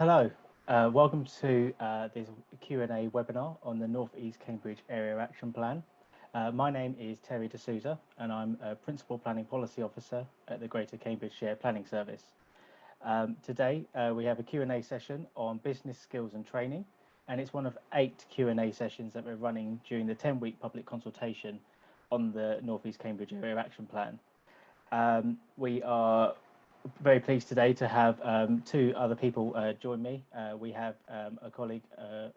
Hello, welcome to this Q&A webinar on the North East Cambridge Area Action Plan. My name is Terry D'Souza and I'm a Principal Planning Policy Officer at the Greater Cambridgeshire Planning Service. Today we have a Q&A session on business skills and training, and it's one of 8 Q&A sessions that we're running during the 10-week public consultation on the North East Cambridge Area Action Plan. We are very pleased today to have 2 other people join me. We have a colleague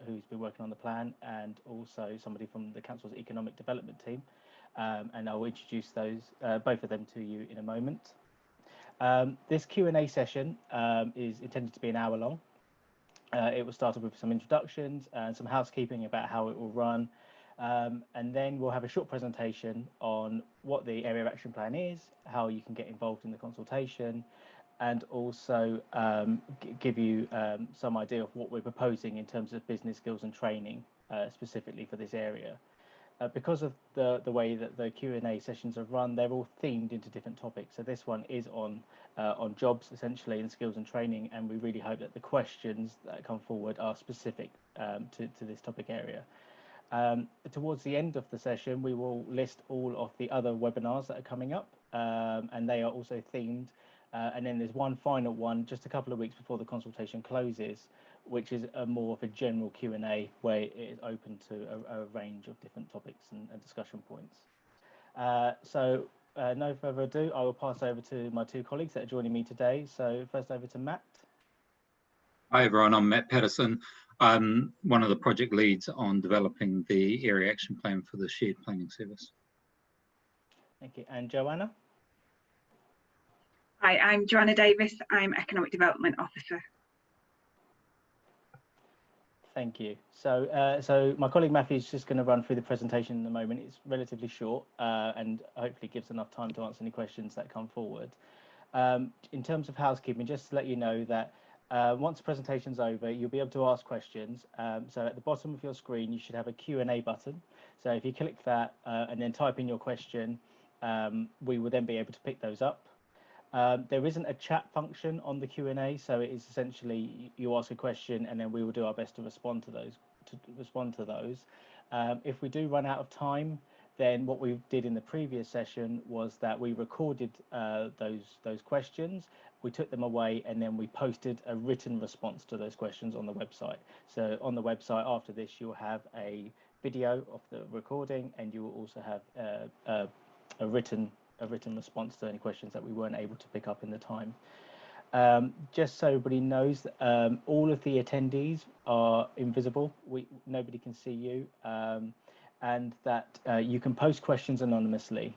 who's been working on the plan, and also somebody from the Council's Economic Development team, and I'll introduce those both of them to you in a moment. This Q&A session is intended to be an hour long. It will start off with some introductions and some housekeeping about how it will run, and then we'll have a short presentation on what the Area Action Plan is, how you can get involved in the consultation, and also give you some idea of what we're proposing in terms of business skills and training specifically for this area. Because of the way that the Q&A sessions are run, they're all themed into different topics. So this one is on jobs essentially and skills and training, and we really hope that the questions that come forward are specific to this topic area. Towards the end of the session, we will list all of the other webinars that are coming up, and they are also themed. And then there's one final one just a couple of weeks before the consultation closes, which is more of a general Q&A where it is open to a range of different topics and discussion points. So no further ado, I will pass over to my 2 colleagues that are joining me today. So first over to Matt. Hi everyone, I'm Matt Patterson. I'm one of the project leads on developing the Area Action Plan for the Shared Planning Service. Thank you. And Joanna? Hi, I'm Joanna Davis. I'm Economic Development Officer. Thank you. So my colleague Matthew is just going to run through the presentation in a moment. It's relatively short and hopefully gives enough time to answer any questions that come forward. In terms of housekeeping, just to let you know that once the presentation's over, you'll be able to ask questions. So at the bottom of your screen, you should have a Q&A button. So if you click that and then type in your question, we will then be able to pick those up. There isn't a chat function on the Q&A, so it is essentially you ask a question and then we will do our best to respond to those. If we do run out of time, then what we did in the previous session was that we recorded those questions, we took them away, and then we posted a written response to those questions on the website. So on the website after this, you'll have a video of the recording, and you will also have a written response to any questions that we weren't able to pick up in the time. Just so everybody knows, all of the attendees are invisible. Nobody can see you, and that you can post questions anonymously.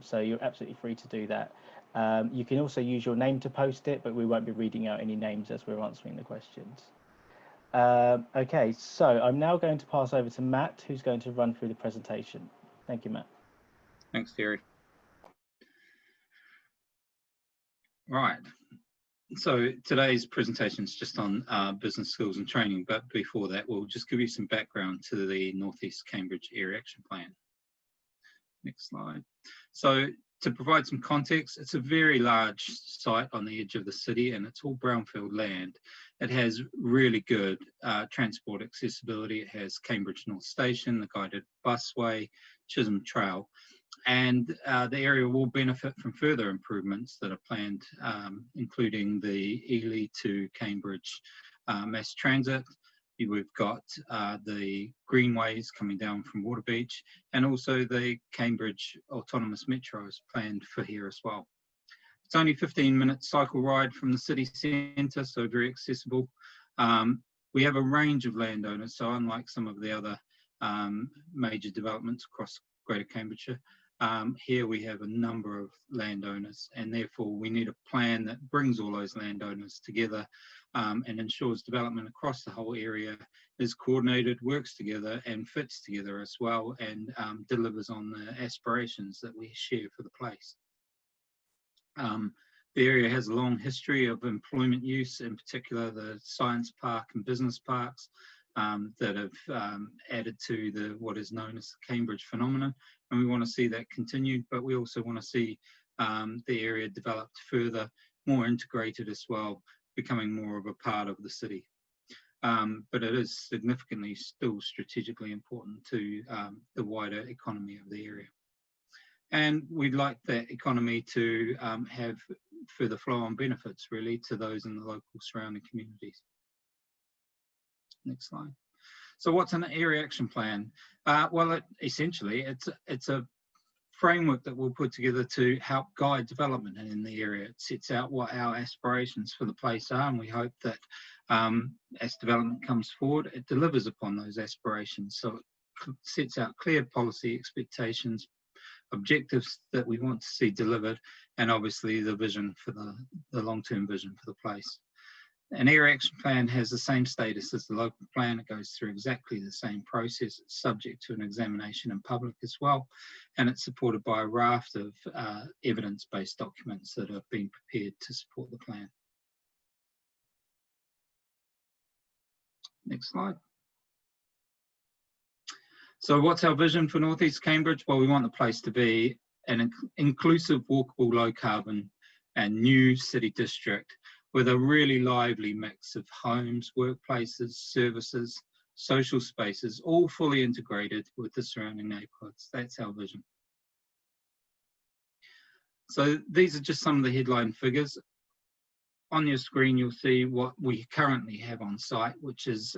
So you're absolutely free to do that. You can also use your name to post it, but we won't be reading out any names as we're answering the questions. Okay, so I'm now going to pass over to Matt, who's going to run through the presentation. Thank you, Matt. Thanks, Terry. Right, so today's presentation is just on business skills and training, but before that, we'll just give you some background to the North East Cambridge Area Action Plan. Next slide. So to provide some context, it's a very large site on the edge of the city, and it's all brownfield land. It has really good transport accessibility. It has Cambridge North Station, the guided busway, Chisholm Trail, and the area will benefit from further improvements that are planned, including the Ely to Cambridge mass transit. We've got the greenways coming down from Waterbeach, and also the Cambridge Autonomous Metro is planned for here as well. It's only a 15-minute cycle ride from the city centre, so very accessible. We have a range of landowners, so unlike some of the other major developments across Greater Cambridgeshire, here we have a number of landowners, and therefore we need a plan that brings all those landowners together and ensures development across the whole area is coordinated, works together and fits together as well, and delivers on the aspirations that we share for the place. The area has a long history of employment use, in particular the science park and business parks that have added to what is known as the Cambridge phenomenon, and we want to see that continue, but we also want to see the area developed further, more integrated as well, becoming more of a part of the city. But it is significantly still strategically important to the wider economy of the area. And we'd like that economy to have further flow-on benefits, really, to those in the local surrounding communities. Next slide. So what's an area action plan? Well, essentially, it's a framework that we'll put together to help guide development in the area. It sets out what our aspirations for the place are, and we hope that as development comes forward, it delivers upon those aspirations. So it sets out clear policy expectations, objectives that we want to see delivered, and obviously the vision for the long-term vision for the place. An area action plan has the same status as the local plan. It goes through exactly the same process. It's subject to an examination in public as well, and it's supported by a raft of evidence-based documents that have been prepared to support the plan. Next slide. So what's our vision for North East Cambridge? Well, we want the place to be an inclusive, walkable, low carbon and new city district with a really lively mix of homes, workplaces, services, social spaces, all fully integrated with the surrounding neighbourhoods. That's our vision. So these are just some of the headline figures. On your screen, you'll see what we currently have on site, which is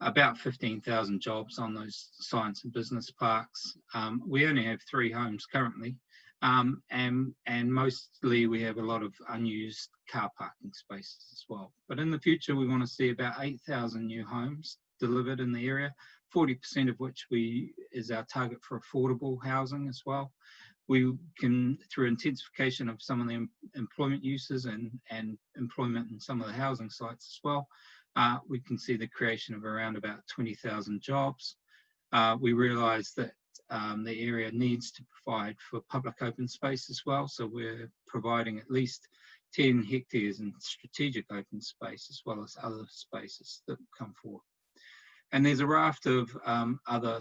about 15,000 jobs on those science and business parks. We only have 3 homes currently, and mostly we have a lot of unused car parking spaces as well. But in the future, we want to see about 8,000 new homes delivered in the area, 40% of which is our target for affordable housing as well. We can, through intensification of some of the employment uses and employment in some of the housing sites as well, we can see the creation of around about 20,000 jobs. We realise that the area needs to provide for public open space as well, so we're providing at least 10 hectares in strategic open space as well as other spaces that come forward. And there's a raft of other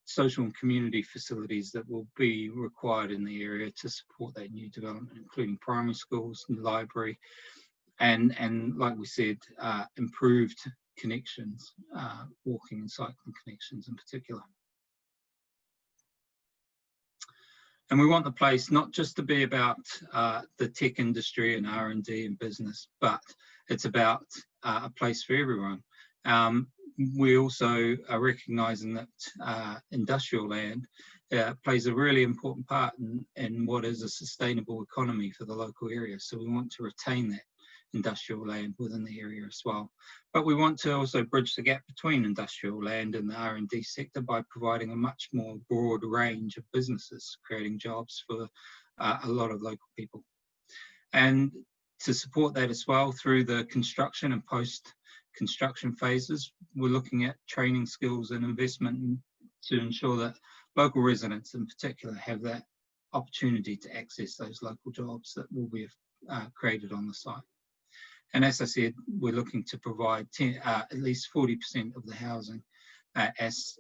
social and community facilities that will be required in the area to support that new development, including primary schools and library, and like we said, improved connections, walking and cycling connections in particular. And we want the place not just to be about the tech industry and R&D and business, but it's about a place for everyone. We also are recognising that industrial land plays a really important part in what is a sustainable economy for the local area. So we want to retain that industrial land within the area as well. But we want to also bridge the gap between industrial land and the R&D sector by providing a much more broad range of businesses, creating jobs for a lot of local people. And to support that as well, through the construction and post-construction phases, we're looking at training skills and investment to ensure that local residents in particular have that opportunity to access those local jobs that will be created on the site. And as I said, we're looking to provide at least 40% of the housing as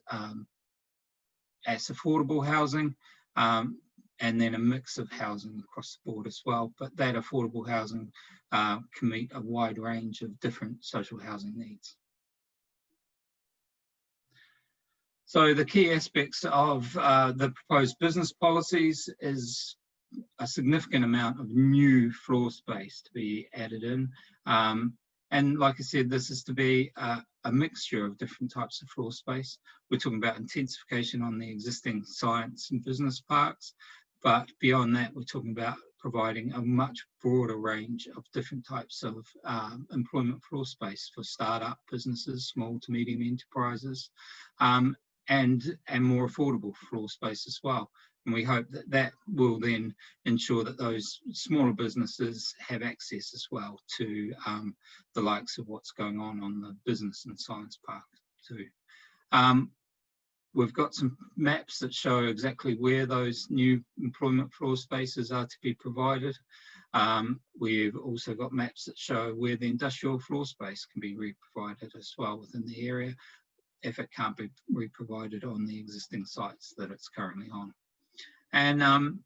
affordable housing, and then a mix of housing across the board as well. But that affordable housing can meet a wide range of different social housing needs. So the key aspects of the proposed business policies is a significant amount of new floor space to be added in. And like I said, this is to be a mixture of different types of floor space. We're talking about intensification on the existing science and business parks, but beyond that, we're talking about providing a much broader range of different types of employment floor space for startup businesses, small to medium enterprises, and more affordable floor space as well. And we hope that that will then ensure that those smaller businesses have access as well to the likes of what's going on the business and science park too. We've got some maps that show exactly where those new employment floor spaces are to be provided. We've also got maps that show where the industrial floor space can be re-provided as well within the area if it can't be re-provided on the existing sites that it's currently on. And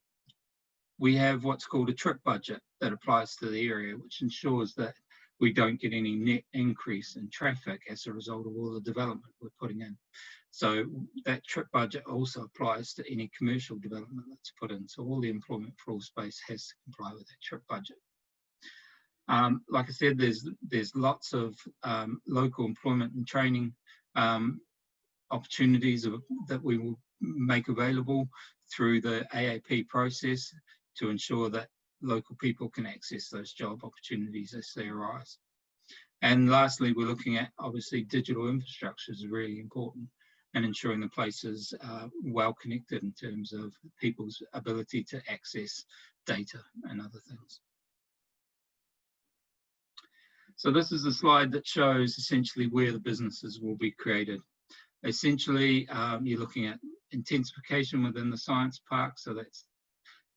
we have what's called a trip budget that applies to the area, which ensures that we don't get any net increase in traffic as a result of all the development we're putting in. So that trip budget also applies to any commercial development that's put in. So all the employment for all space has to comply with that trip budget. Like I said, there's lots of local employment and training opportunities that we will make available through the AAP process to ensure that local people can access those job opportunities as they arise. And lastly, we're looking at, obviously, digital infrastructure is really important, and ensuring the place is well connected in terms of people's ability to access data and other things. So this is a slide that shows essentially where the businesses will be created. Essentially, you're looking at intensification within the science park, so that's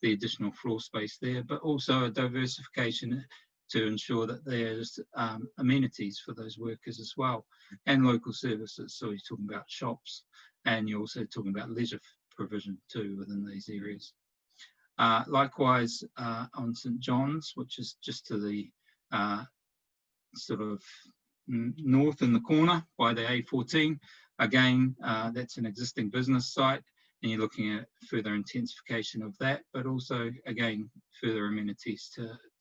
the additional floor space there, but also a diversification to ensure that there's amenities for those workers as well, and local services. So you're talking about shops, and you're also talking about leisure provision too within these areas. Likewise, on St John's, which is just to the sort of north in the corner by the A14, again, that's an existing business site, and you're looking at further intensification of that, but also, again, further amenities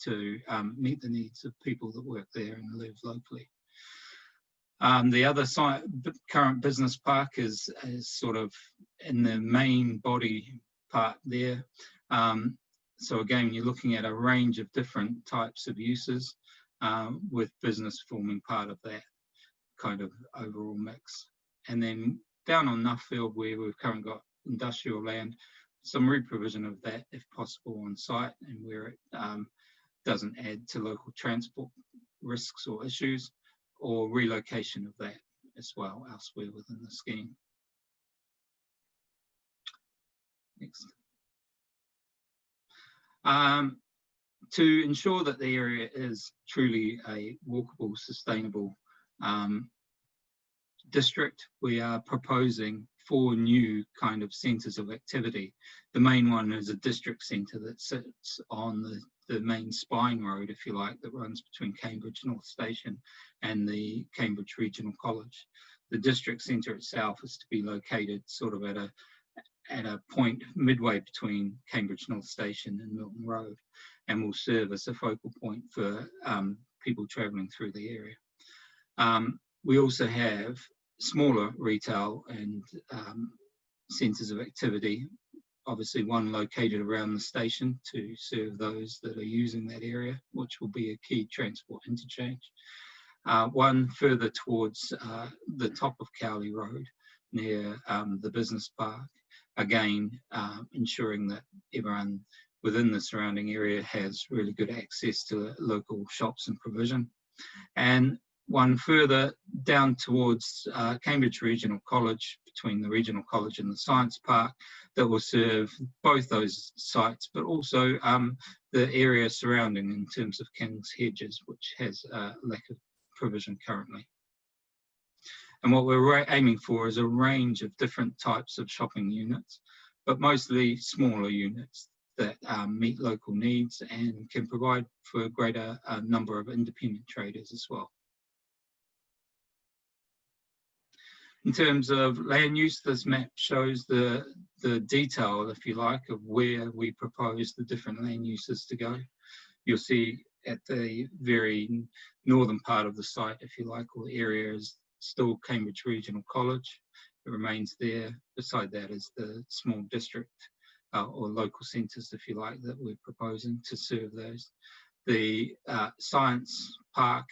to meet the needs of people that work there and live locally. The other site, current business park is sort of in the main body part there. So again, you're looking at a range of different types of uses, with business forming part of that kind of overall mix. And then down on Nuffield, where we've currently got industrial land, some reprovision of that if possible on site, and where it doesn't add to local transport risks or issues, or relocation of that as well elsewhere within the scheme. Next. To ensure that the area is truly a walkable, sustainable district, we are proposing 4 new kind of centres of activity. The main one is a district centre that sits on the main spine road, if you like, that runs between Cambridge North Station and the Cambridge Regional College. The district centre itself is to be located sort of at a point midway between Cambridge North Station and Milton Road, and will serve as a focal point for people travelling through the area. We also have smaller retail and centres of activity, obviously one located around the station to serve those that are using that area, which will be a key transport interchange. One further towards the top of Cowley Road near the business park, again ensuring that everyone within the surrounding area has really good access to local shops and provision. And one further down towards Cambridge Regional College, between the Regional College and the Science Park, that will serve both those sites, but also the area surrounding in terms of King's Hedges, which has a lack of provision currently. And what we're aiming for is a range of different types of shopping units, but mostly smaller units that meet local needs and can provide for a greater number of independent traders as well. In terms of land use, this map shows the detail, if you like, of where we propose the different land uses to go. You'll see at the very northern part of the site, if you like, or the area is still Cambridge Regional College. It remains there. Beside that is the small district or local centres, if you like, that we're proposing to serve those. The science park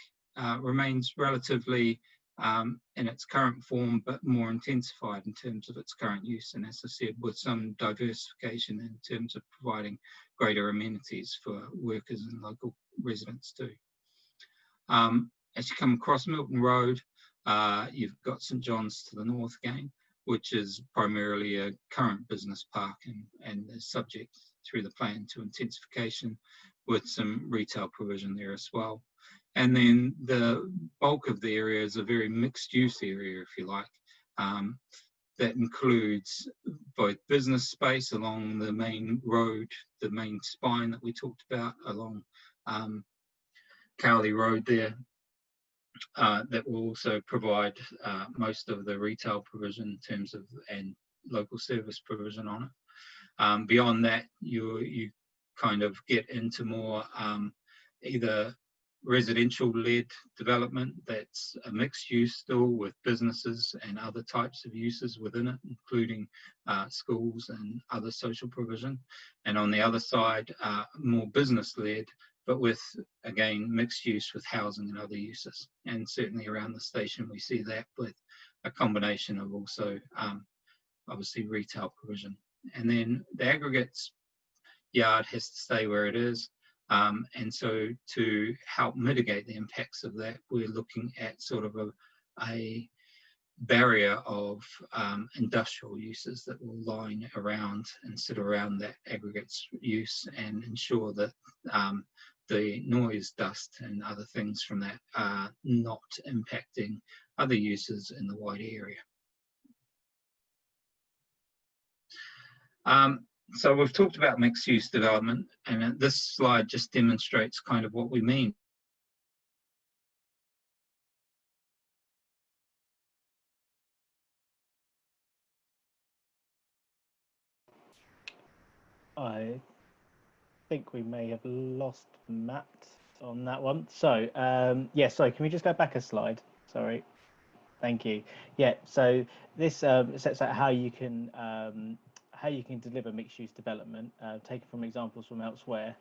remains relatively in its current form, but more intensified in terms of its current use, and as I said, with some diversification in terms of providing greater amenities for workers and local residents too. As you come across Milton Road, you've got St John's to the north again, which is primarily a current business park and is subject through the plan to intensification with some retail provision there as well. And then the bulk of the area is a very mixed use area, if you like. that includes both business space along the main road, the main spine that we talked about along Cowley Road there, that will also provide most of the retail provision in terms of and local service provision on it. Beyond that, you kind of get into more either residential-led development that's a mixed use still with businesses and other types of uses within it, including schools and other social provision. And on the other side, more business-led, but with, again, mixed use with housing and other uses. And certainly around the station, we see that with a combination of also, obviously, retail provision. And then the aggregates yard has to stay where it is. And so to help mitigate the impacts of that, we're looking at sort of a barrier of industrial uses that will line around and sit around that aggregates use and ensure that the noise, dust and other things from that are not impacting other uses in the wider area. So we've talked about mixed use development, and this slide just demonstrates kind of what we mean. I think we may have lost Matt on that one. So yeah, sorry, can we just go back a slide? Sorry. Thank you. Yeah, so this sets out how you can deliver mixed-use development, taken from examples from elsewhere.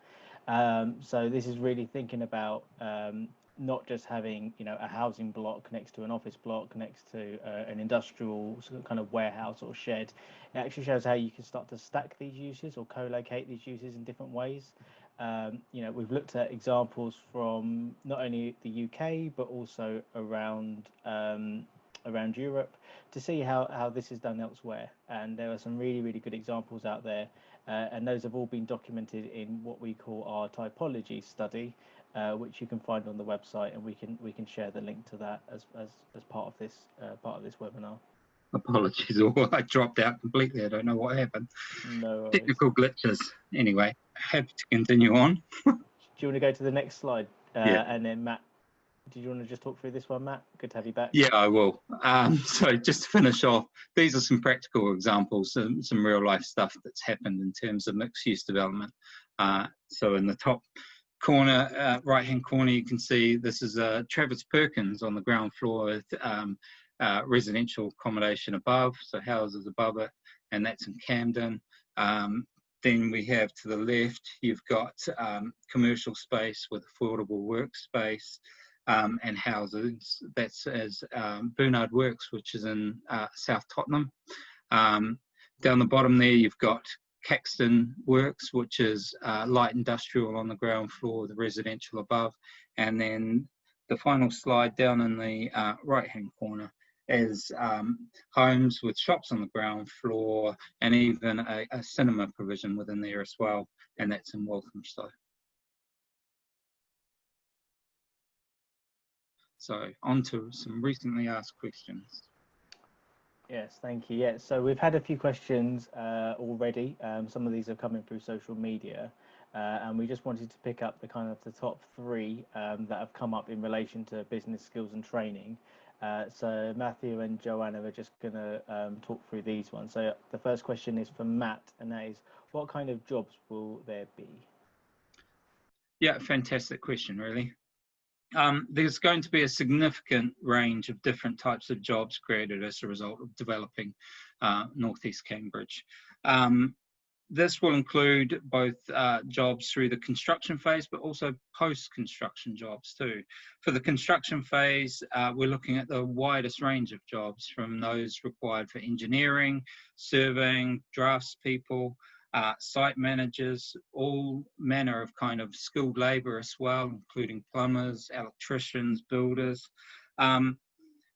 So this is really thinking about not just having, you know, a housing block next to an office block next to an industrial sort of kind of warehouse or shed. It actually shows how you can start to stack these uses or co-locate these uses in different ways. You know, we've looked at examples from not only the UK but also around Europe to see how this is done elsewhere, and there are some really good examples out there, and those have all been documented in what we call our typology study, which you can find on the website, and we can share the link to that as part of this webinar. Apologies, I dropped out completely. I don't know what happened. No worries. Technical glitches. Anyway, happy to continue on. Do you want to go to the next slide? Yeah. And then Matt, did you want to just talk through this one, Matt? Good to have you back. Yeah, I will. So just to finish off, these are some practical examples, some real life stuff that's happened in terms of mixed use development. So in the top corner, right hand corner, you can see this is Travis Perkins on the ground floor with residential accommodation above, so houses above it, and that's in Camden. Then we have to the left, you've got commercial space with affordable workspace and houses. That's as Bernard Works, which is in South Tottenham. Down the bottom there, you've got Caxton Works, which is light industrial on the ground floor, the residential above. And then the final slide down in the right-hand corner is homes with shops on the ground floor and even a cinema provision within there as well, and that's in Walthamstow. So on to some recently asked questions. Yes, thank you. Yeah, so we've had a few questions already. Some of these are coming through social media, and we just wanted to pick up the kind of the top three that have come up in relation to business skills and training. So Matthew and Joanna are just going to talk through these ones. So the first question is for Matt, and that is, what kind of jobs will there be? Yeah, fantastic question, really. There's going to be a significant range of different types of jobs created as a result of developing North East Cambridge. This will include both jobs through the construction phase, but also post-construction jobs too. For the construction phase, we're looking at the widest range of jobs, from those required for engineering, surveying, draftspeople, site managers, all manner of kind of skilled labour as well, including plumbers, electricians, builders.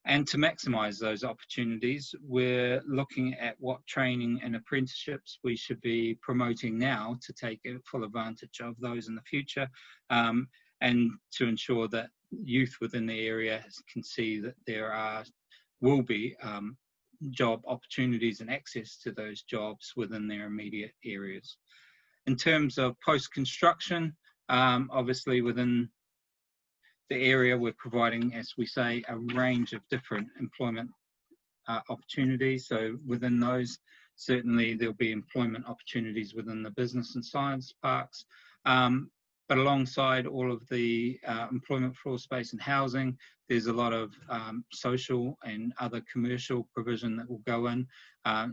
And to maximise those opportunities, we're looking at what training and apprenticeships we should be promoting now to take full advantage of those in the future, and to ensure that youth within the area can see that there will be job opportunities and access to those jobs within their immediate areas. In terms of post-construction, obviously within the area we're providing, as we say, a range of different employment opportunities. So within those, certainly there'll be employment opportunities within the business and science parks. But alongside all of the employment, floor space and housing, there's a lot of social and other commercial provision that will go in.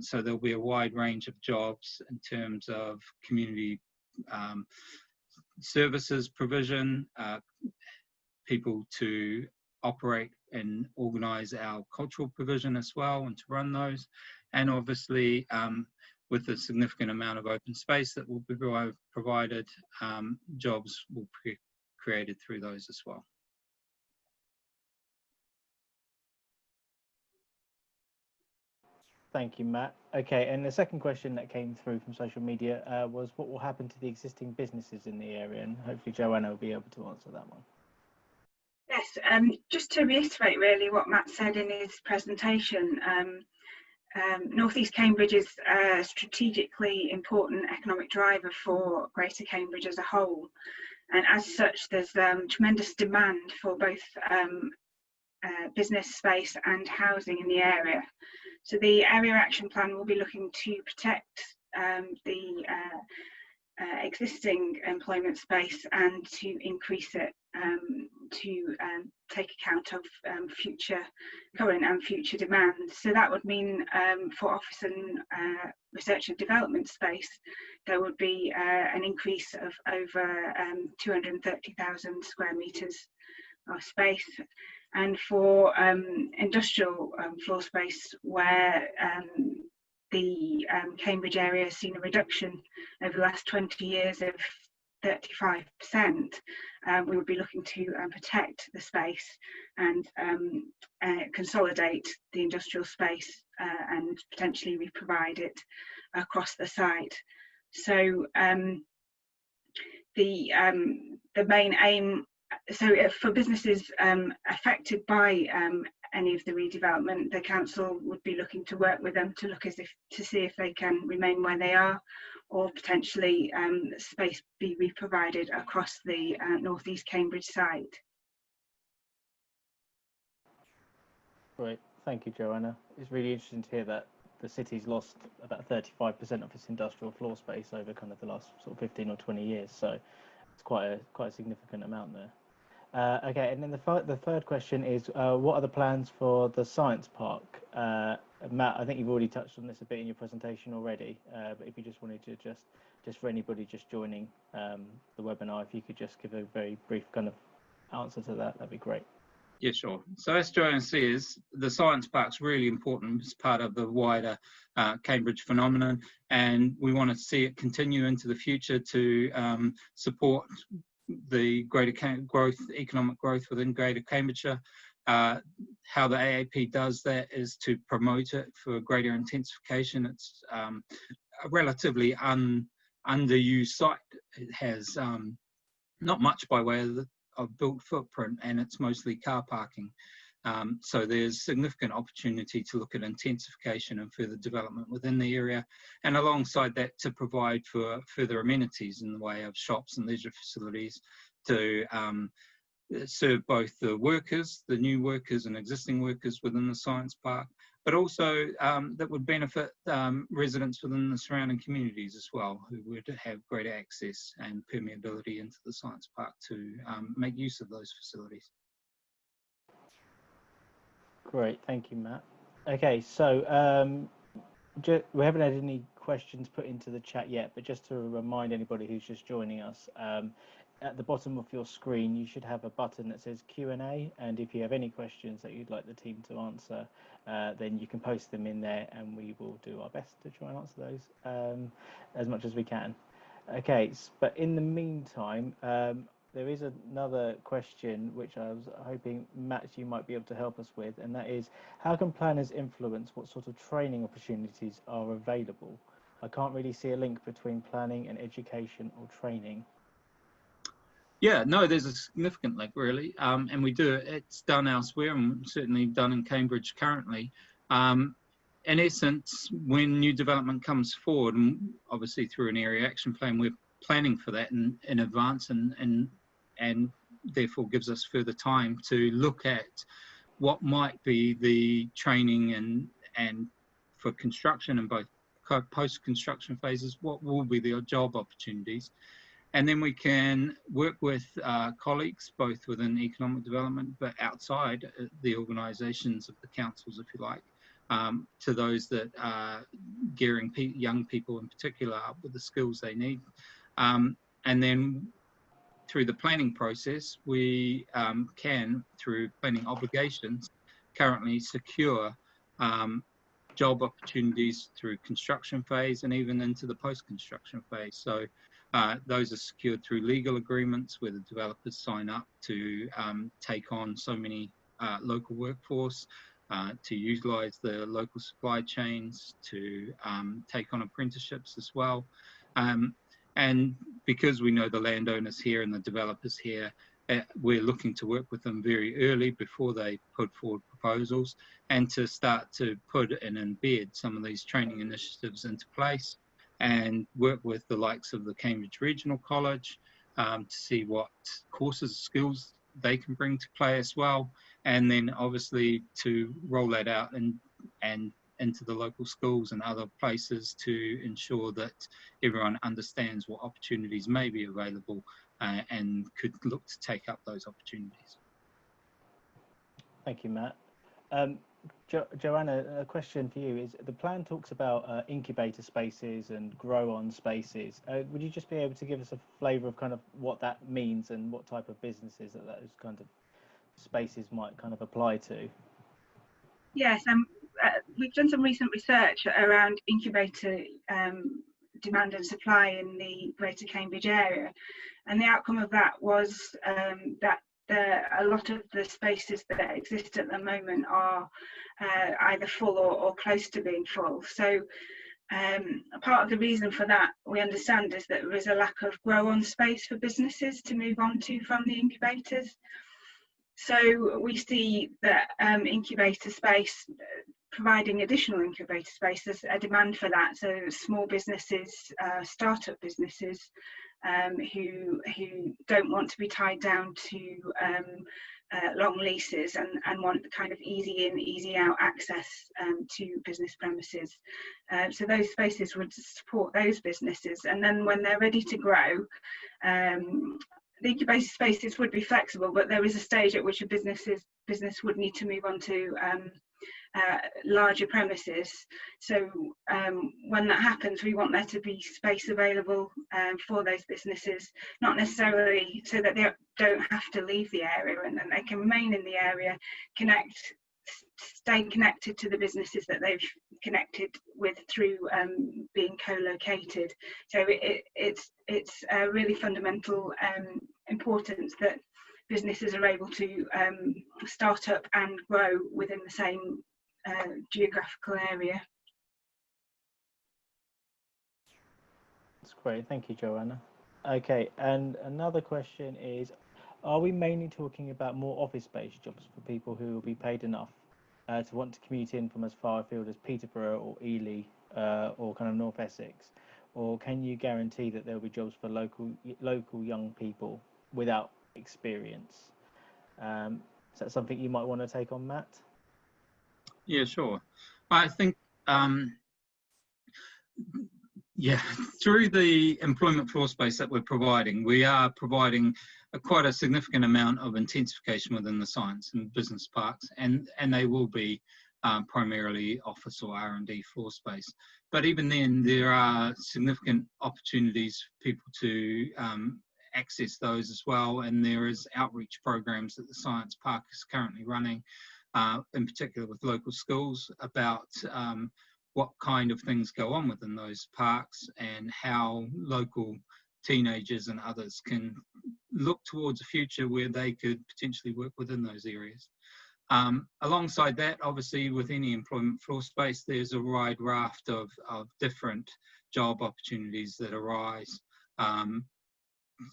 So there'll be a wide range of jobs in terms of community services provision, people to operate and organise our cultural provision as well and to run those. And obviously, with a significant amount of open space that will be provided, jobs will be created through those as well. Thank you, Matt. Okay, and the second question that came through from social media was what will happen to the existing businesses in the area, and hopefully Joanna will be able to answer that one. Yes, just to reiterate really what Matt said in his presentation, North East Cambridge is a strategically important economic driver for Greater Cambridge as a whole, and as such there's tremendous demand for both business space and housing in the area. So the Area Action Plan will be looking to protect the existing employment space and to increase it to take account of current and future demand. So that would mean for office and research and development space, there would be an increase of over 230,000 square metres of space. And for industrial floor space, where the Cambridge area has seen a reduction over the last 20 years of 35%, we would be looking to protect the space and consolidate the industrial space and potentially re-provide it across the site. So the main aim, so for businesses affected by any of the redevelopment, the council would be looking to work with them to look to see if they can remain where they are, or potentially space be re-provided across the North East Cambridge site. Great, thank you, Joanna. It's really interesting to hear that the city's lost about 35% of its industrial floor space over kind of the last sort of 15 or 20 years. So it's quite a significant amount there. Okay, and then the third question is, what are the plans for the science park? Matt, I think you've already touched on this a bit in your presentation already, but if you just wanted to just for anybody just joining the webinar, if you could just give a very brief kind of answer to that, that'd be great. Yeah, sure. So as Joanne says, the science park's really important as part of the wider Cambridge phenomenon, and we want to see it continue into the future to support the greater economic growth within Greater Cambridgeshire. How the AAP does that is to promote it for greater intensification. It's a relatively underused site. It has not much by way of built footprint, and it's mostly car parking. So there's significant opportunity to look at intensification and further development within the area, and alongside that to provide for further amenities in the way of shops and leisure facilities to serve both the workers, the new workers and existing workers within the science park, but also that would benefit residents within the surrounding communities as well, who would have greater access and permeability into the science park to make use of those facilities. Great, thank you, Matt. Okay, so we haven't had any questions put into the chat yet, but just to remind anybody who's just joining us, at the bottom of your screen you should have a button that says Q&A, and if you have any questions that you'd like the team to answer, then you can post them in there and we will do our best to try and answer those as much as we can. Okay, but in the meantime, there is another question which I was hoping, Matt, you might be able to help us with, and that is, how can planners influence what sort of training opportunities are available? I can't really see a link between planning and education or training. Yeah, no, there's a significant link really, and we do. It's done elsewhere and certainly done in Cambridge currently. in essence, when new development comes forward, and obviously through an area action plan, we're planning for that in advance, and therefore gives us further time to look at what might be the training and for construction and both post-construction phases, what will be the job opportunities. And then we can work with colleagues, both within economic development, but outside the organisations of the councils, if you like, to those that are gearing young people in particular up with the skills they need. And then through the planning process, we can, through planning obligations, currently secure job opportunities through construction phase and even into the post-construction phase. So those are secured through legal agreements where the developers sign up to take on so many local workforce, to utilise the local supply chains, to take on apprenticeships as well. And because we know the landowners here and the developers here, we're looking to work with them very early before they put forward proposals, and to start to put and embed some of these training initiatives into place, and work with the likes of the Cambridge Regional College to see what courses, skills they can bring to play as well, and then obviously to roll that out and into the local schools and other places to ensure that everyone understands what opportunities may be available and could look to take up those opportunities. Thank you, Matt. Joanna, a question for you is, the plan talks about incubator spaces and grow-on spaces. Would you just be able to give us a flavour of kind of what that means and what type of businesses that those kind of spaces might kind of apply to? Yes, we've done some recent research around incubator demand and supply in the Greater Cambridge area, and the outcome of that was that a lot of the spaces that exist at the moment are either full or close to being full. So part of the reason for that, we understand, is that there is a lack of grow-on space for businesses to move on to from the incubators. So we see that incubator space, providing additional incubator space, there's a demand for that. So small businesses, startup businesses who don't want to be tied down to long leases and want kind of easy in, easy out access to business premises. So those spaces would support those businesses. And then when they're ready to grow, the incubator spaces would be flexible, but there is a stage at which a business would need to move on to larger premises. So when that happens, we want there to be space available for those businesses, not necessarily so that they don't have to leave the area, and then they can remain in the area, stay connected to the businesses that they've connected with through being co-located. So it's a really fundamental importance that businesses are able to start up and grow within the same geographical area. That's great, thank you, Joanna. Okay, and another question is, are we mainly talking about more office-based jobs for people who will be paid enough to want to commute in from as far afield as Peterborough or Ely or kind of North Essex? Or can you guarantee that there will be jobs for local young people without experience? Is that something you might want to take on, Matt? Yeah, sure. I think, through the employment floor space that we're providing, we are providing quite a significant amount of intensification within the science and business parks, and they will be primarily office or R&D floor space. But even then, there are significant opportunities for people to access those as well, and there is outreach programs that the Science Park is currently running, in particular with local schools, about what kind of things go on within those parks and how local teenagers and others can look towards a future where they could potentially work within those areas. Alongside that, obviously, with any employment floor space, there's a wide raft of different job opportunities that arise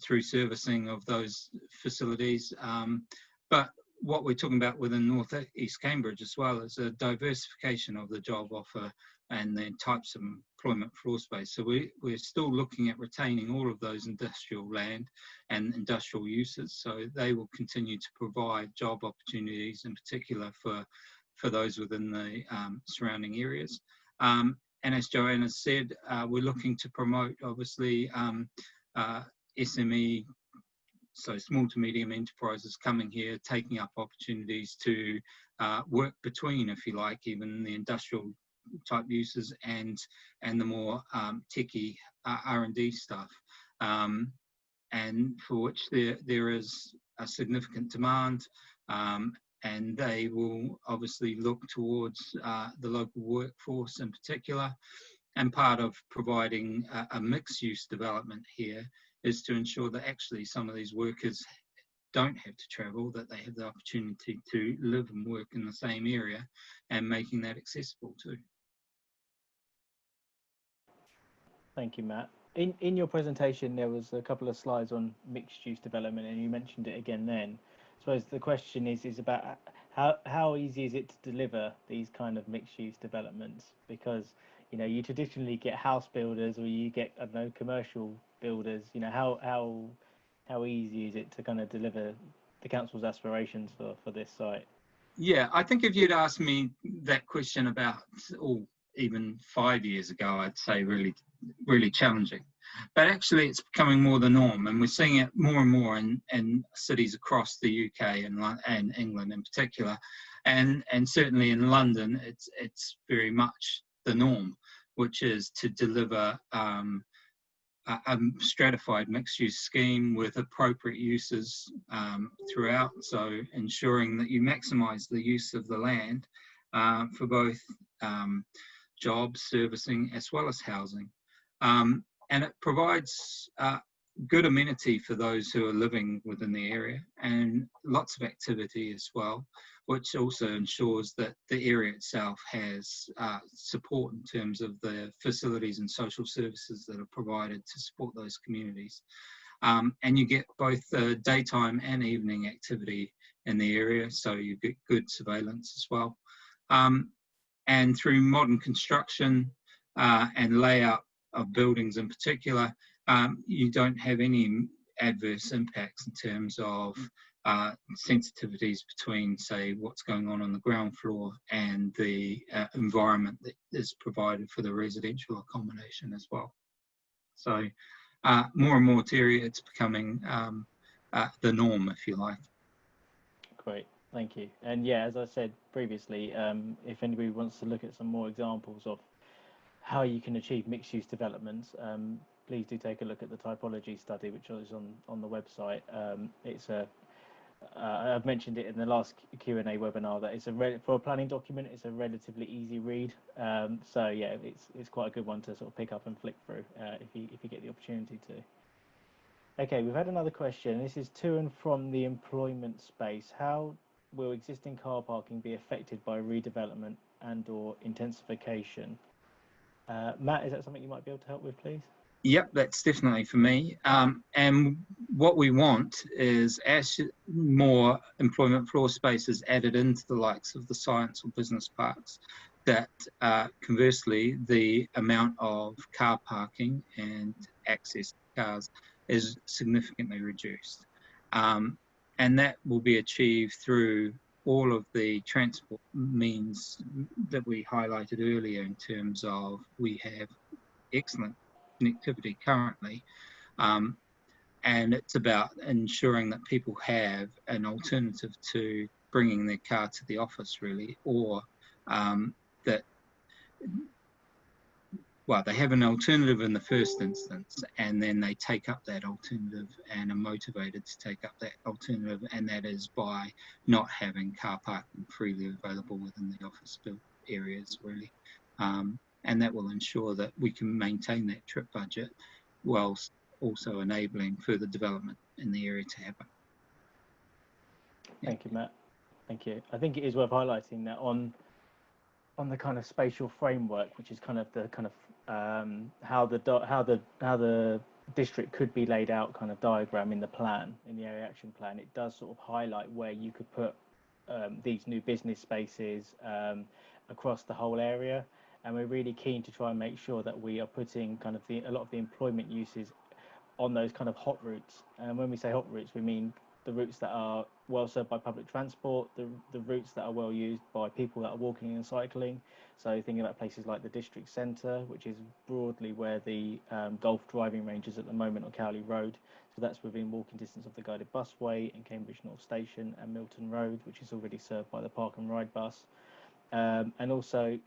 through servicing of those facilities. But what we're talking about within North East Cambridge as well is a diversification of the job offer and then types of employment floor space. So we're still looking at retaining all of those industrial land and industrial uses. So they will continue to provide job opportunities, in particular for those within the surrounding areas. And as Joanna said, we're looking to promote, obviously, SME, so small to medium enterprises coming here, taking up opportunities to work between, if you like, even the industrial type uses and the more techie R&D stuff, and for which there is a significant demand, and they will obviously look towards the local workforce in particular. And part of providing a mixed use development here is to ensure that actually some of these workers don't have to travel, that they have the opportunity to live and work in the same area, and making that accessible too. Thank you, Matt. In your presentation, there was a couple of slides on mixed use development, and you mentioned it again then. I suppose the question is about how easy is it to deliver these kind of mixed use developments? Because, you know, you traditionally get house builders, or you get, I don't know, commercial builders. You know, how easy is it to kind of deliver the council's aspirations for this site? Yeah, I think if you'd asked me that question about, even 5 years ago, I'd say really challenging. But actually it's becoming more the norm, and we're seeing it more and more in cities across the UK and England in particular, and certainly in London it's very much the norm, which is to deliver a stratified mixed-use scheme with appropriate uses throughout, so ensuring that you maximise the use of the land for both jobs, servicing, as well as housing. And it provides good amenity for those who are living within the area, and lots of activity as well, which also ensures that the area itself has support in terms of the facilities and social services that are provided to support those communities. And you get both daytime and evening activity in the area, so you get good surveillance as well. And through modern construction and layout of buildings in particular, you don't have any adverse impacts in terms of sensitivities between, say, what's going on the ground floor and the environment that is provided for the residential accommodation as well. So more and more, Terry, it's becoming the norm, if you like. Great. Thank you. And yeah, as I said previously, if anybody wants to look at some more examples of how you can achieve mixed-use developments, please do take a look at the typology study, which is on the website. I've mentioned it in the last Q&A webinar that for a planning document, it's a relatively easy read. So yeah, it's quite a good one to sort of pick up and flick through if you get the opportunity to. Okay, we've had another question. This is to and from the employment space. How will existing car parking be affected by redevelopment and/or intensification? Matt, is that something you might be able to help with, please? Yep, that's definitely for me. And what we want is, as more employment floor space is added into the likes of the science or business parks, that conversely, the amount of car parking and access to cars is significantly reduced. And that will be achieved through all of the transport means that we highlighted earlier, in terms of we have excellent connectivity currently, and it's about ensuring that people have an alternative to bringing their car to the office, really, or that, well, they have an alternative in the first instance, and then they take up that alternative and are motivated to take up that alternative, and that is by not having car parking freely available within the office built areas, really. And that will ensure that we can maintain that trip budget whilst also enabling further development in the area to happen. Thank you, Matt. Thank you. I think it is worth highlighting that on the kind of spatial framework, which is kind of the kind of how the district could be laid out kind of diagram in the plan, in the area action plan, it does sort of highlight where you could put these new business spaces across the whole area, and we're really keen to try and make sure that we are putting kind of a lot of the employment uses on those kind of hot routes. And when we say hot routes, we mean the routes that are well served by public transport, the routes that are well used by people that are walking and cycling. So thinking about places like the district centre, which is broadly where the golf driving range is at the moment on Cowley Road. So that's within walking distance of the guided busway in Cambridge North Station and Milton Road, which is already served by the Park and Ride bus. And also,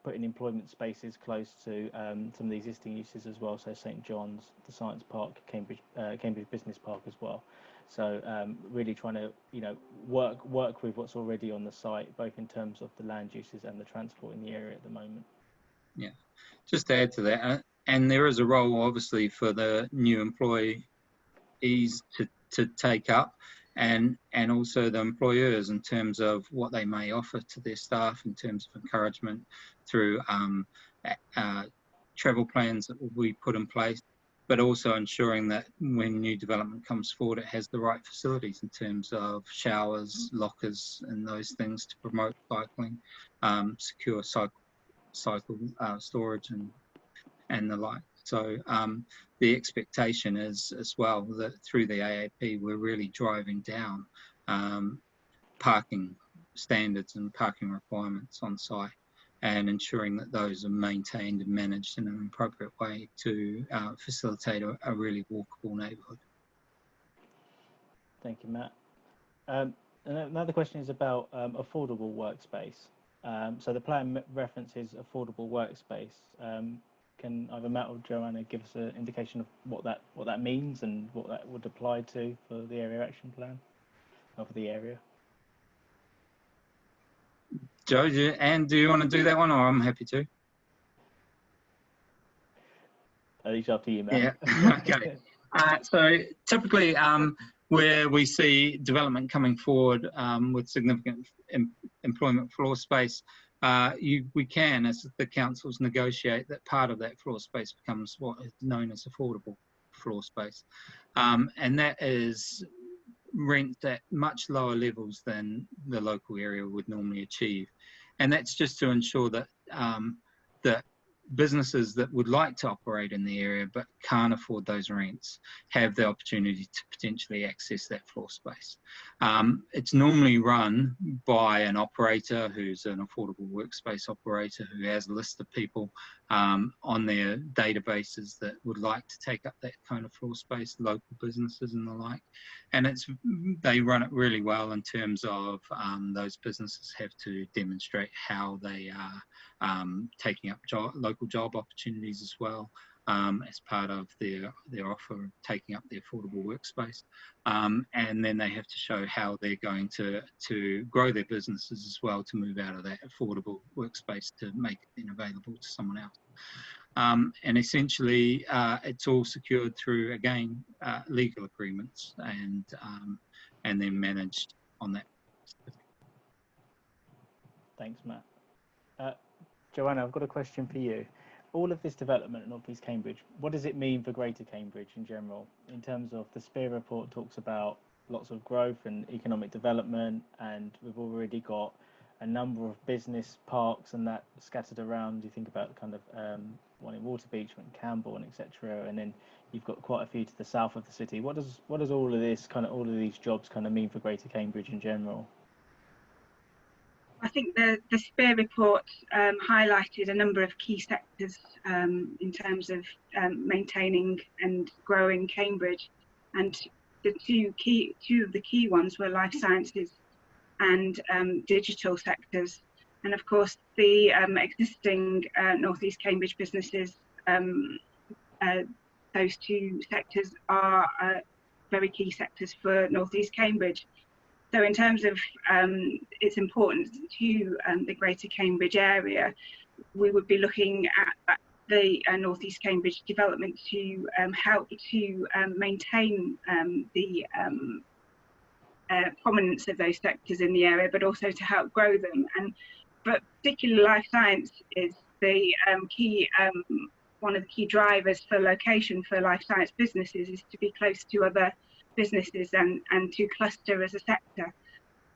putting employment spaces close to some of the existing uses as well. So St John's, the Science Park, Cambridge Business Park as well. So really trying to work with what's already on the site, both in terms of the land uses and the transport in the area at the moment. Yeah, just to add to that, and there is a role obviously for the new employees to take up, and also the employers in terms of what they may offer to their staff in terms of encouragement through travel plans that will be put in place, but also ensuring that when new development comes forward, it has the right facilities in terms of showers, lockers, and those things to promote cycling, secure cycle storage and the like. So the expectation is as well that through the AAP we're really driving down parking standards and parking requirements on site, and ensuring that those are maintained and managed in an appropriate way to facilitate a really walkable neighbourhood. Thank you, Matt. And another question is about affordable workspace. So the plan references affordable workspace. Can either Matt or Joanna give us an indication of what that means and what that would apply to for the area action plan, or for the area? Joe, do you want to do that one, or I'm happy to? It's up to you, Matt. Yeah. Okay. So typically, where we see development coming forward with significant employment floor space, we can, as the councils, negotiate that part of that floor space becomes what is known as affordable floor space, and that is rent at much lower levels than the local area would normally achieve, and that's just to ensure that that businesses that would like to operate in the area but can't afford those rents have the opportunity to potentially access that floor space. It's normally run by an operator who's an affordable workspace operator who has a list of people on their databases that would like to take up that kind of floor space, local businesses and the like. And they run it really well in terms of those businesses have to demonstrate how they are taking up local job opportunities as well, as part of their offer of taking up the affordable workspace. And then they have to show how they're going to grow their businesses as well, to move out of that affordable workspace to make it then available to someone else. And essentially, it's all secured through, again, legal agreements and then managed on that. Thanks, Matt. Joanna, I've got a question for you. All of this development in North East Cambridge, what does it mean for Greater Cambridge in general? In terms of the SPEAR report talks about lots of growth and economic development, and we've already got a number of business parks and that scattered around. You think about kind of one in Waterbeach, one in Camborne, etc., and then you've got quite a few to the south of the city. What does all of these jobs kind of mean for Greater Cambridge in general? I think the SPEAR report highlighted a number of key sectors in terms of maintaining and growing Cambridge, and the two of the key ones were life sciences and digital sectors. And of course, the existing North East Cambridge businesses, those two sectors are very key sectors for North East Cambridge. So in terms of its importance to the Greater Cambridge area, we would be looking at the North East Cambridge development to help to maintain the prominence of those sectors in the area, but also to help grow them. But particularly life science is the key, one of the key drivers for location for life science businesses is to be close to other businesses and to cluster as a sector.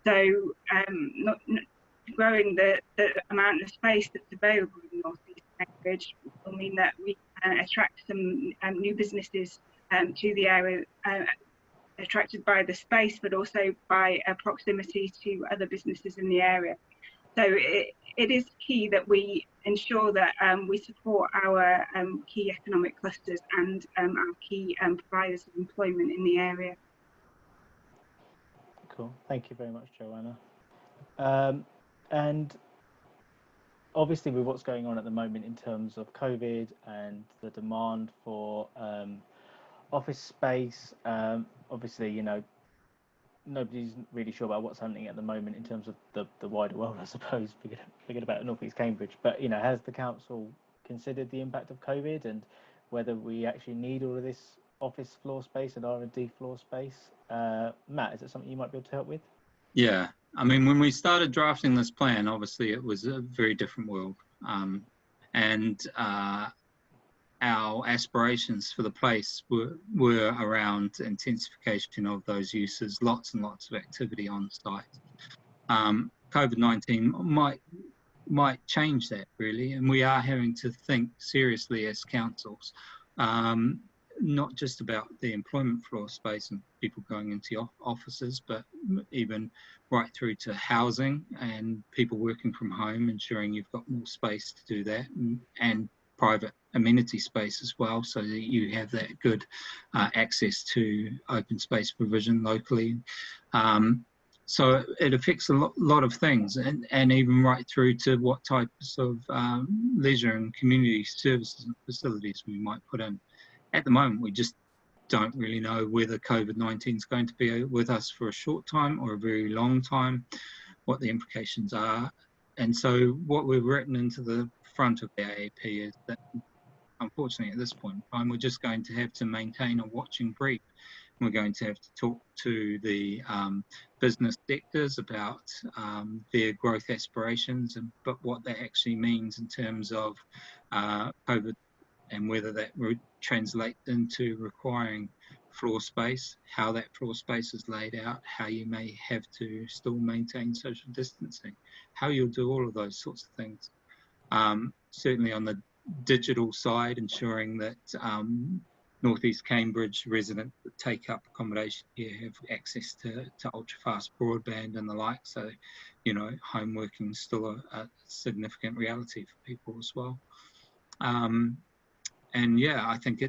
So not growing the amount of space that's available in North East Cambridge will mean that we can attract some new businesses to the area, attracted by the space, but also by proximity to other businesses in the area. So it is key that we ensure that we support our key economic clusters and our key providers of employment in the area. Cool. Thank you very much, Joanna. And obviously, with what's going on at the moment in terms of COVID and the demand for office space, obviously, you know, nobody's really sure about what's happening at the moment in terms of the wider world, I suppose, forget about North East Cambridge. But, you know, has the council considered the impact of COVID and whether we actually need all of this office floor space and R&D floor space? Matt, is it something you might be able to help with? Yeah, I mean, when we started drafting this plan, obviously it was a very different world. And our aspirations for the place were around intensification of those uses, lots and lots of activity on site. COVID-19 might change that, really, and we are having to think seriously as councils, not just about the employment floor space and people going into offices, but even right through to housing and people working from home, ensuring you've got more space to do that, and private amenity space as well, so that you have that good access to open space provision locally. So it affects a lot of things, and even right through to what types of leisure and community services and facilities we might put in. At the moment, we just don't really know whether COVID-19 is going to be with us for a short time or a very long time, what the implications are. And so what we've written into the front of the AAP is that, unfortunately, at this point in time, we're just going to have to maintain a watching brief. We're going to have to talk to the business sectors about their growth aspirations, but what that actually means in terms of COVID and whether that would translate into requiring floor space, how that floor space is laid out, how you may have to still maintain social distancing, how you'll do all of those sorts of things. Certainly on the digital side, ensuring that North East Cambridge residents that take up accommodation here have access to ultra-fast broadband and the like. So, you know, home working is still a significant reality for people as well. And yeah, I think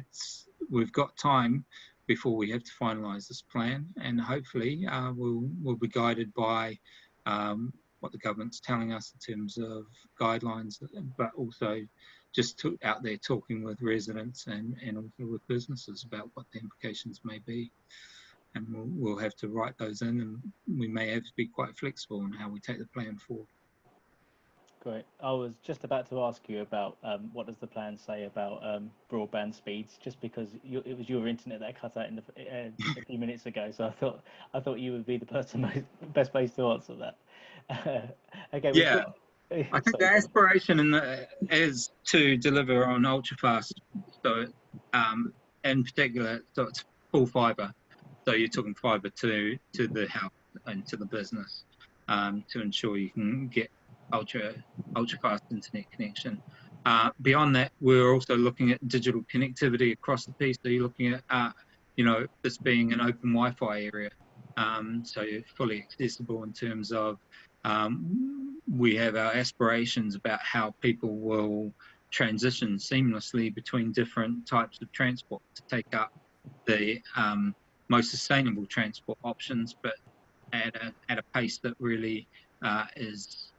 we've got time before we have to finalise this plan, and hopefully we'll be guided by what the government's telling us in terms of guidelines, but also just out there talking with residents and also with businesses about what the implications may be. And we'll have to write those in, and we may have to be quite flexible in how we take the plan forward. Great. I was just about to ask you about what does the plan say about broadband speeds, just because it was your internet that cut out a few minutes ago. So I thought you would be the person best placed to answer that. Okay. Yeah. I think the aspiration is to deliver on ultra fast, so in particular, so it's full fibre. So you're talking fibre to the house and to the business, to ensure you can get ultra fast internet connection. Beyond that, we're also looking at digital connectivity across the piece. So you're looking at you know, this being an open Wi-Fi area, so you're fully accessible in terms of we have our aspirations about how people will transition seamlessly between different types of transport to take up the most sustainable transport options, but at a pace that really is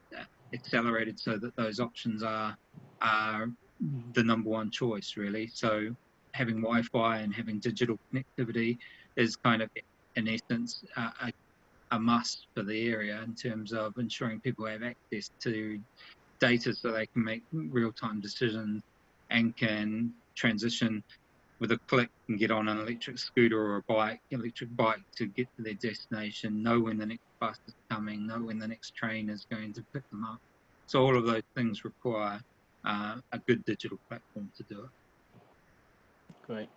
accelerated, so that those options are the number one choice, really. So having Wi-Fi and having digital connectivity is kind of, in essence, a must for the area in terms of ensuring people have access to data so they can make real-time decisions and can transition with a click and get on an electric scooter or electric bike to get to their destination, know when the next bus is coming, know when the next train is going to pick them up. So all of those things require a good digital platform to do it. Great.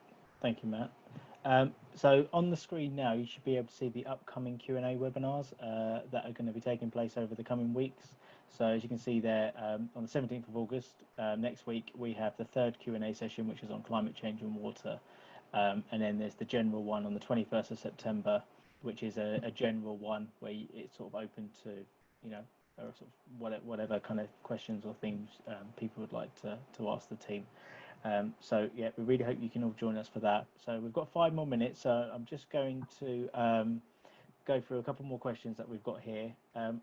Thank you, Matt. So on the screen now, you should be able to see the upcoming Q&A webinars that are going to be taking place over the coming weeks. So as you can see there, on the 17th of August, next week, we have the third Q&A session, which is on climate change and water. And then there's the general one on the 21st of September, which is a general one where it's sort of open to, you know, or sort of whatever kind of questions or things people would like to ask the team. So yeah, we really hope you can all join us for that. So we've got 5 more minutes, so I'm just going to go through a couple more questions that we've got here.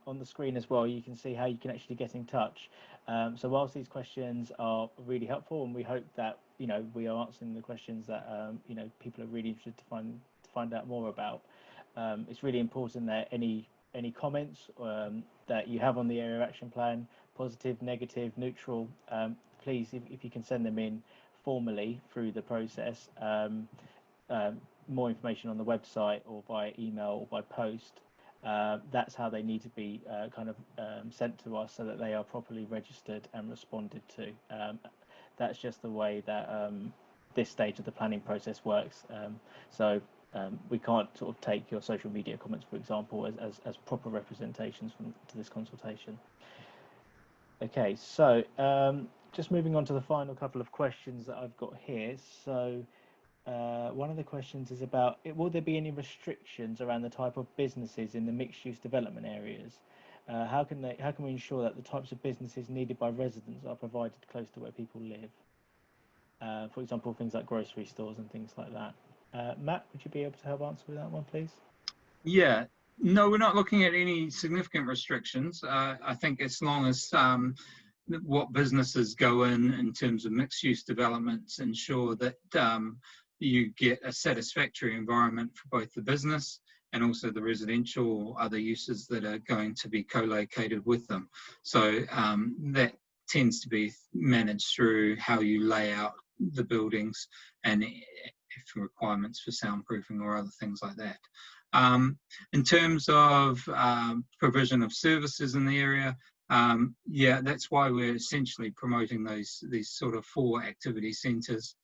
On the screen as well, you can see how you can actually get in touch. So whilst these questions are really helpful, and we hope that, you know, we are answering the questions that you know, people are really interested to find out more about, it's really important that any comments that you have on the area action plan, positive, negative, neutral, please, if you can send them in formally through the process. More information on the website or via email or by post. That's how they need to be kind of sent to us, so that they are properly registered and responded to. That's just the way that this stage of the planning process works. So we can't sort of take your social media comments, for example, as proper representations to this consultation. Okay, so just moving on to the final couple of questions that I've got here. So one of the questions is about, will there be any restrictions around the type of businesses in the mixed-use development areas? How can we ensure that the types of businesses needed by residents are provided close to where people live? For example, things like grocery stores and things like that. Matt, would you be able to help answer with that one, please? Yeah, no, we're not looking at any significant restrictions. I think as long as what businesses go in terms of mixed-use developments ensure that you get a satisfactory environment for both the business and also the residential or other uses that are going to be co-located with them. So that tends to be managed through how you lay out the buildings and if requirements for soundproofing or other things like that. In terms of provision of services in the area, yeah, that's why we're essentially promoting these sort of 4 activity centres.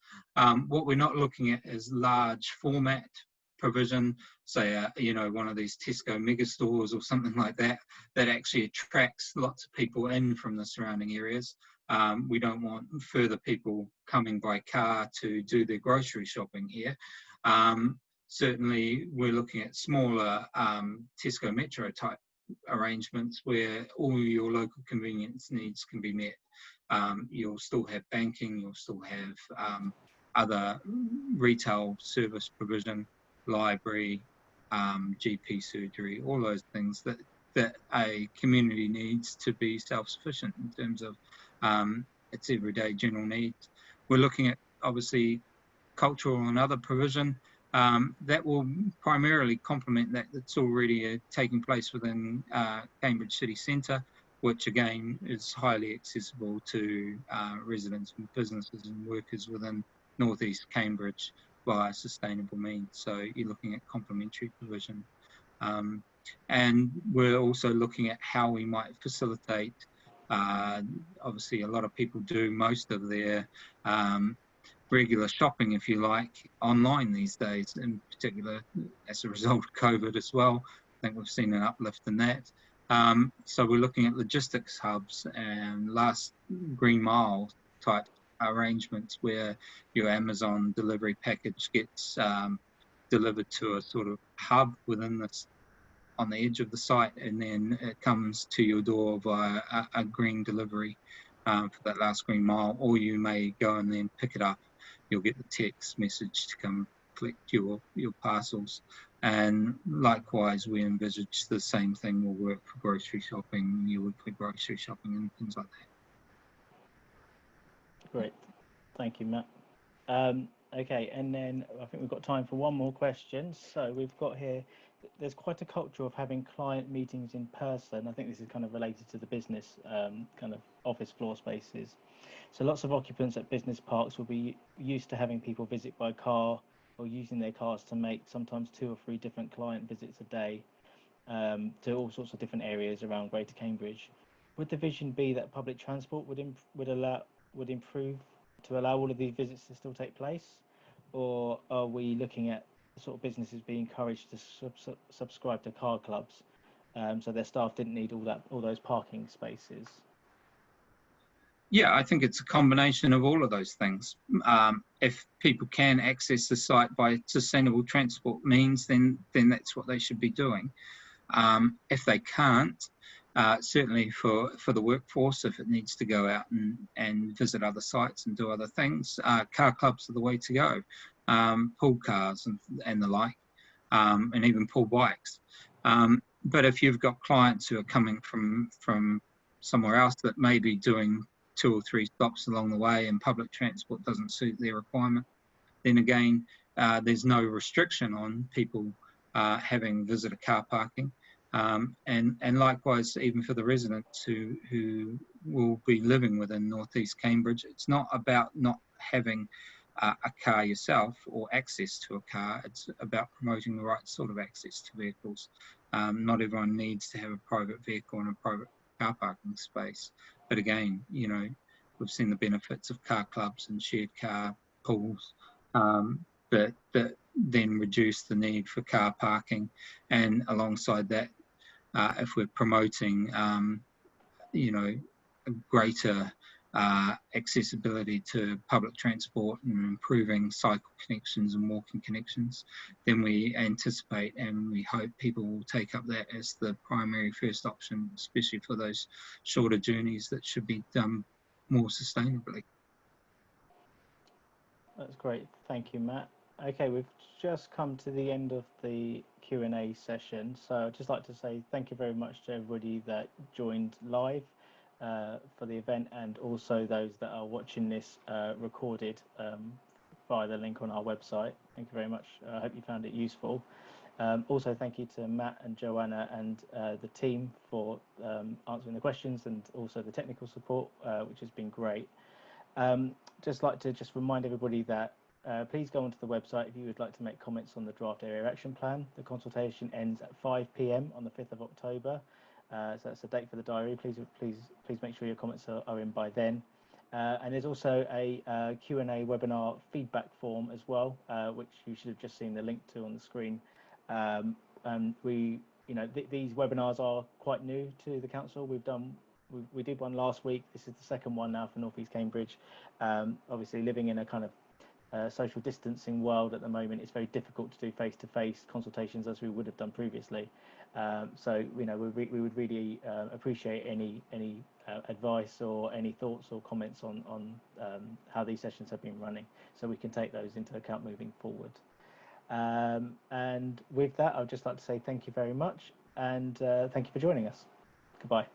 What we're not looking at is large format provision, say, you know, one of these Tesco mega stores or something like that, that actually attracts lots of people in from the surrounding areas. We don't want further people coming by car to do their grocery shopping here. Certainly, we're looking at smaller Tesco Metro type arrangements where all your local convenience needs can be met. You'll still have banking, you'll still have other retail service provision, library, GP surgery, all those things that a community needs to be self-sufficient in terms of its everyday general needs. We're looking at, obviously, cultural and other provision that will primarily complement that's already taking place within Cambridge City Centre, which again is highly accessible to residents and businesses and workers within North East Cambridge via sustainable means. So you're looking at complementary provision. And we're also looking at how we might facilitate, obviously a lot of people do most of their regular shopping, if you like, online these days, in particular as a result of COVID as well. I think we've seen an uplift in that. So we're looking at logistics hubs and last green mile type arrangements where your Amazon delivery package gets delivered to a sort of hub within this, on the edge of the site, and then it comes to your door via a green delivery for that last green mile, or you may go and then pick it up. You'll get the text message to come collect your parcels. And likewise, we envisage the same thing will work for grocery shopping, your weekly grocery shopping and things like that. Great, thank you, Matt. Okay, and then I think we've got time for one more question. So we've got here, there's quite a culture of having client meetings in person. I think this is kind of related to the business kind of office floor spaces. So lots of occupants at business parks will be used to having people visit by car or using their cars to make sometimes 2 or 3 different client visits a day to all sorts of different areas around Greater Cambridge. Would the vision be that public transport would improve to allow all of these visits to still take place? or are we looking at sort of businesses being encouraged to subscribe to car clubs, so their staff didn't need all those parking spaces? Yeah, I think it's a combination of all of those things. If people can access the site by sustainable transport means, then that's what they should be doing. If they can't, certainly for the workforce, if it needs to go out and visit other sites and do other things, car clubs are the way to go. Pool cars and the like, and even pool bikes. But if you've got clients who are coming from somewhere else that may be doing 2 or 3 stops along the way and public transport doesn't suit their requirement, then again, there's no restriction on people having visitor car parking. And likewise, even for the residents who will be living within Northeast Cambridge, it's not about not having a car yourself or access to a car. It's about promoting the right sort of access to vehicles. Not everyone needs to have a private vehicle and a private car parking space. But again, you know, we've seen the benefits of car clubs and shared car pools that then reduce the need for car parking. And alongside that, if we're promoting, you know, a greater accessibility to public transport and improving cycle connections and walking connections, then we anticipate and we hope people will take up that as the primary first option, especially for those shorter journeys that should be done more sustainably. That's great. Thank you, Matt. Okay, we've just come to the end of the Q&A session. So I'd just like to say thank you very much to everybody that joined live for the event, and also those that are watching this recorded via the link on our website. Thank you very much. I hope you found it useful. Also, thank you to Matt and Joanna and the team for answering the questions, and also the technical support, which has been great. Just like to remind everybody that please go onto the website if you would like to make comments on the draft area action plan. The consultation ends at 5 p.m. on the 5th of October. So that's the date for the diary. Please make sure your comments are in by then. And there's also a Q&A webinar feedback form as well, which you should have just seen the link to on the screen. And these webinars are quite new to the council. We did one last week. This is the second one now for North East Cambridge. Obviously, living in a kind of social distancing world at the moment, it's very difficult to do face-to-face consultations as we would have done previously. So we would really appreciate any advice or any thoughts or comments on how these sessions have been running, so we can take those into account moving forward. And with that, I'd just like to say thank you very much, and thank you for joining us. Goodbye.